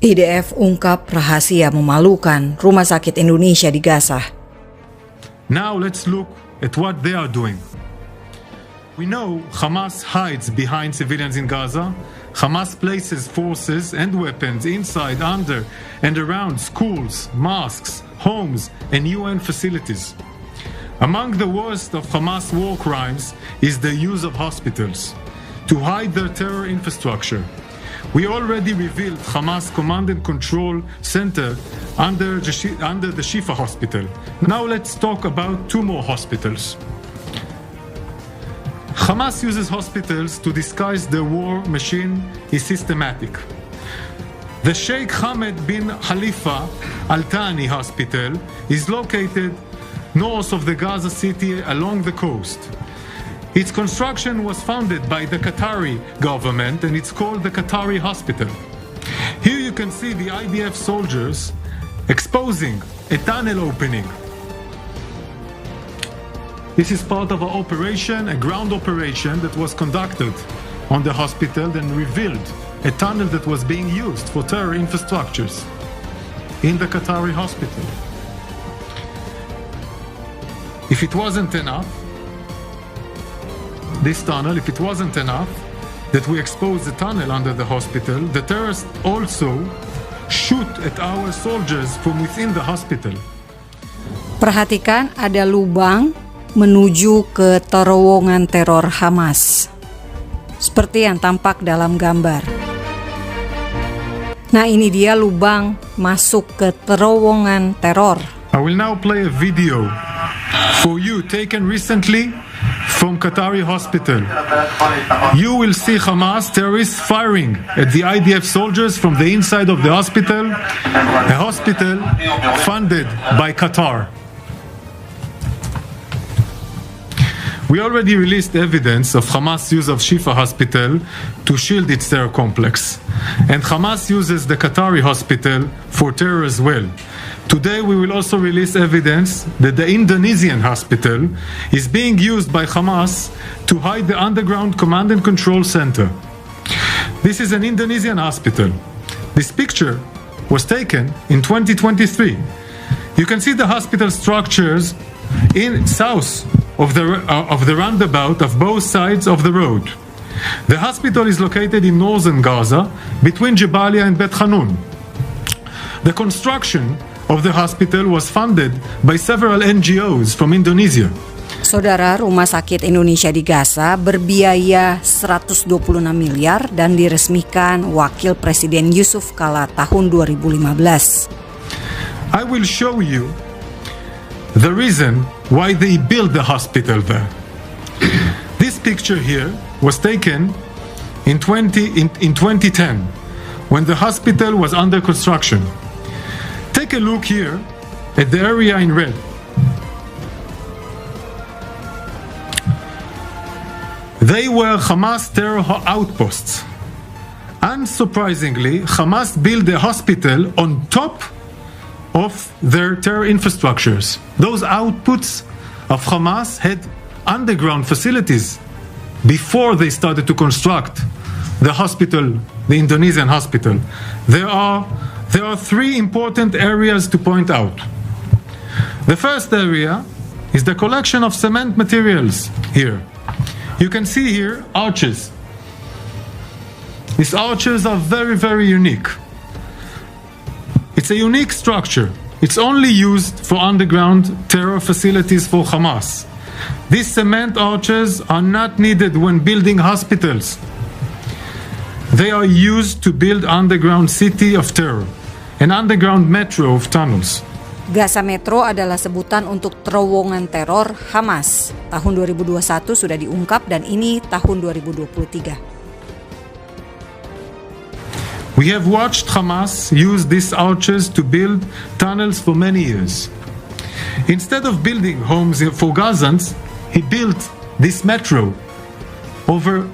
IDF ungkap rahasia memalukan Rumah Sakit Indonesia di Gaza. Now let's look at what they are doing. We know Hamas hides behind civilians in Gaza. Hamas places forces and weapons inside, under, and around schools, mosques, homes, and UN facilities. Among the worst of Hamas war crimes is the use of hospitals to hide their terror infrastructure. We already revealed Hamas Command and Control Center under the Shifa Hospital. Now let's talk about two more hospitals. Hamas uses hospitals to disguise their war machine is systematic. The Sheikh Hamad bin Khalifa Al Thani Hospital is located north of the Gaza City along the coast. Its construction was funded by the Qatari government and it's called the Qatari Hospital. Here you can see the IDF soldiers exposing a tunnel opening. This is part of an operation, a ground operation that was conducted on the hospital and revealed a tunnel that was being used for terror infrastructures in the Qatari hospital. If it wasn't enough, this tunnel, if it wasn't enough that we exposed the tunnel under the hospital, the terrorists also shoot at our soldiers from within the hospital. Perhatikan, ada lubang menuju ke terowongan teror Hamas, seperti yang tampak dalam gambar. Nah, ini dia lubang masuk ke terowongan teror. I will now play a video for you taken recently from Qatari hospital. You will see Hamas terrorists firing at the IDF soldiers from the inside of the hospital, a hospital funded by Qatar. We already released evidence of Hamas' use of Shifa Hospital to shield its terror complex. And Hamas uses the Qatari hospital for terror as well. Today we will also release evidence that the Indonesian hospital is being used by Hamas to hide the underground command and control center. This is an Indonesian hospital. This picture was taken in 2023. You can see the hospital structures in south of the roundabout of both sides of the road. The hospital is located in northern Gaza between Jabalia and Bet Hanun. The construction of the hospital was funded by several NGOs from Indonesia. Saudara, Rumah Sakit Indonesia di Gaza berbiaya 126 miliar dan diresmikan Wakil Presiden Yusuf Kala tahun 2015. I will show you the reason why they built the hospital there. This picture here was taken in 2010 when the hospital was under construction. Take a look here at the area in red. They were Hamas terror outposts. Unsurprisingly, Hamas built a hospital on top of their terror infrastructures. Those outputs of Hamas had underground facilities before they started to construct the hospital, the Indonesian hospital. There are three important areas to point out. The first area is the collection of cement materials here. You can see here arches. These arches are very, very unique. It's a unique structure. It's only used for underground terror facilities for Hamas. These cement arches are not needed when building hospitals. They are used to build underground city of terror, an underground metro of tunnels. Gaza Metro adalah sebutan untuk terowongan teror Hamas. Tahun 2021 sudah diungkap dan ini tahun 2023. We have watched Hamas use these arches to build tunnels for many years. Instead of building homes for Gazans, he built this metro over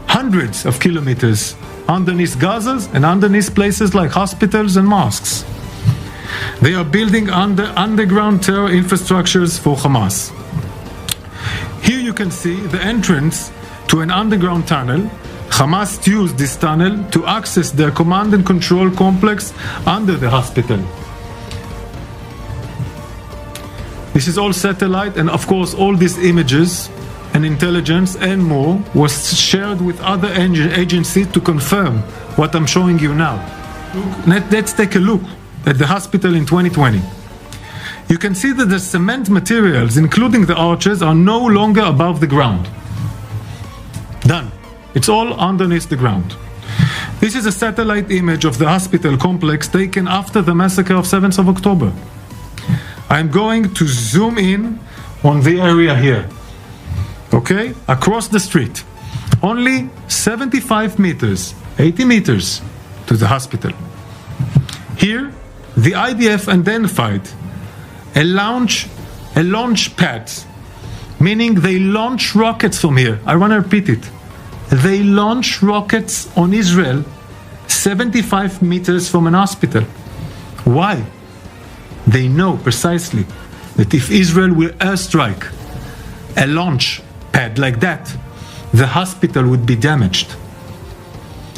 hundreds of kilometers underneath Gaza and underneath places like hospitals and mosques. They are building underground terror infrastructures for Hamas. Here you can see the entrance to an underground tunnel. Hamas used this tunnel to access their command and control complex under the hospital. This is all satellite, and of course all these images and intelligence and more was shared with other agencies to confirm what I'm showing you now. Let's take a look at the hospital in 2020. You can see that the cement materials, including the arches, are no longer above the ground. Done. It's all underneath the ground. This is a satellite image of the hospital complex taken after the massacre of 7th of October. I'm going to zoom in on the area here. Okay? Across the street. Only 75 meters, 80 meters to the hospital. Here, the IDF identified a launch pad, meaning they launch rockets from here. I want to repeat it. They launch rockets on Israel 75 meters from an hospital. Why? They know precisely that if Israel will airstrike a launch pad like that, the hospital would be damaged.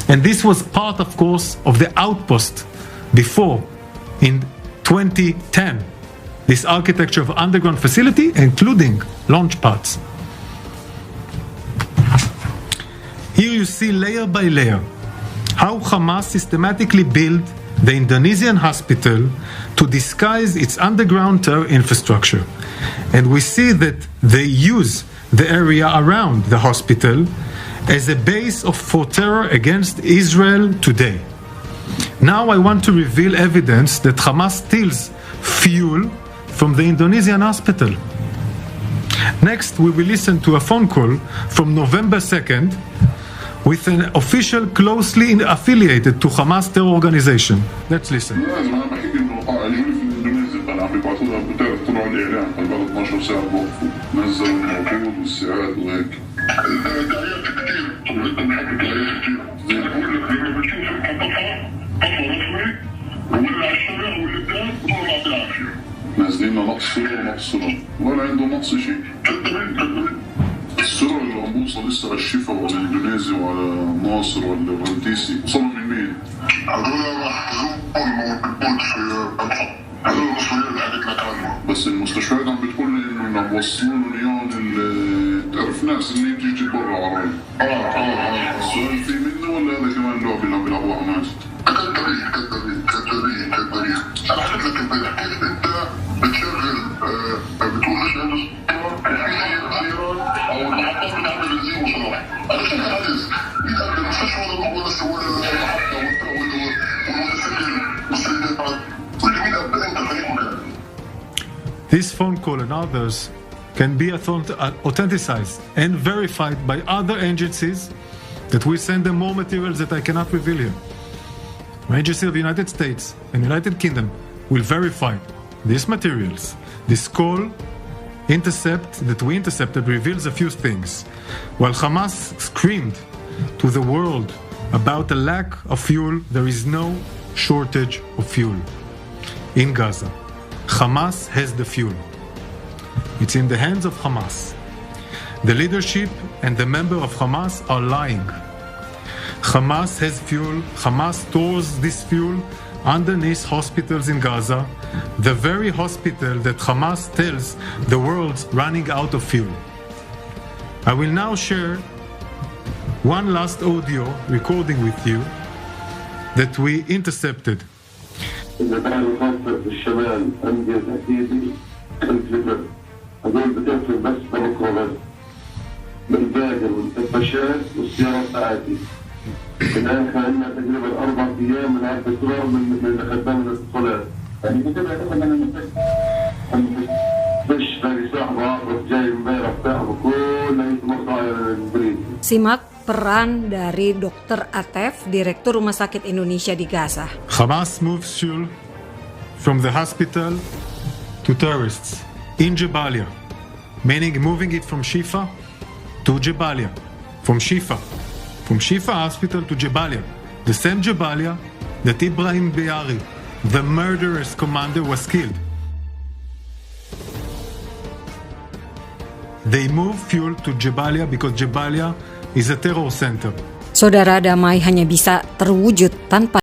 And this was part, of course, of the outpost before, in 2010. This architecture of underground facility, including launch pads. Here you see layer by layer how Hamas systematically built the Indonesian hospital to disguise its underground terror infrastructure. And we see that they use the area around the hospital as a base for terror against Israel today. Now I want to reveal evidence that Hamas steals fuel from the Indonesian hospital. Next, we will listen to a phone call from November 2nd with an official closely affiliated to Hamas terror organization. Let's listen. نازلين نقصنا ولا عنده نقص شيء. السرعة اللي عم بوصل لسه على الشفا وعلى الاندونيسي وعلى ناصر ولا الرنتيسي وصلوا من مين؟ هذول راح يزوروا بالبوت في الخط. هذول المسؤولين اللي حكيت لك عنهم. بس المستشفيات عم بتقول لي انه عم بوصلوا لهم اياهم تعرف ناس اللي بتيجي برا عراي. السؤال في منه ولا هذا كمان لعبة اللي عم بيلعبوها حماس؟ كدابين. انا حكيت لك امبارح كيف انت بتشغل بتقول ليش عنده سيارات او المحطات بتعمل بنزين وصلاح. انا شايف عايز يتعمل المستشفى ولا المحطه والمتسجل والسيدات كل مين انت فريق مكان. This phone call and others can be authenticized and verified by other agencies that we send them more materials that I cannot reveal here. The agency of the United States and United Kingdom will verify these materials. This call that we intercepted reveals a few things. While Hamas screamed to the world about a lack of fuel, there is no shortage of fuel in Gaza. Hamas has the fuel. It's in the hands of Hamas. The leadership and the member of Hamas are lying. Hamas has fuel. Hamas stores this fuel underneath hospitals in Gaza, the very hospital that Hamas tells the world's running out of fuel. I will now share one last audio recording with you that we intercepted. الآن كأننا تقريبا 4 أيام من هذا الدكتور من خدام الاتصالات. يعني كده يعتقد أن مش لاقي صاحبه جاي امبارح صاحبه كل مصاير البريد. Simak peran dari Dr. Atef, Direktur Rumah Sakit Indonesia di Gaza. Hamas moves fuel from the hospital to terrorists in Jabalia, meaning moving it from Shifa to Jabalia, from Shifa Hospital to Jabalia, the same Jabalia that Ibrahim Biari, the murderous commander, was killed. They move fuel to Jabalia because Jabalia is a terror center. Saudara, damai hanya bisa terwujud tanpa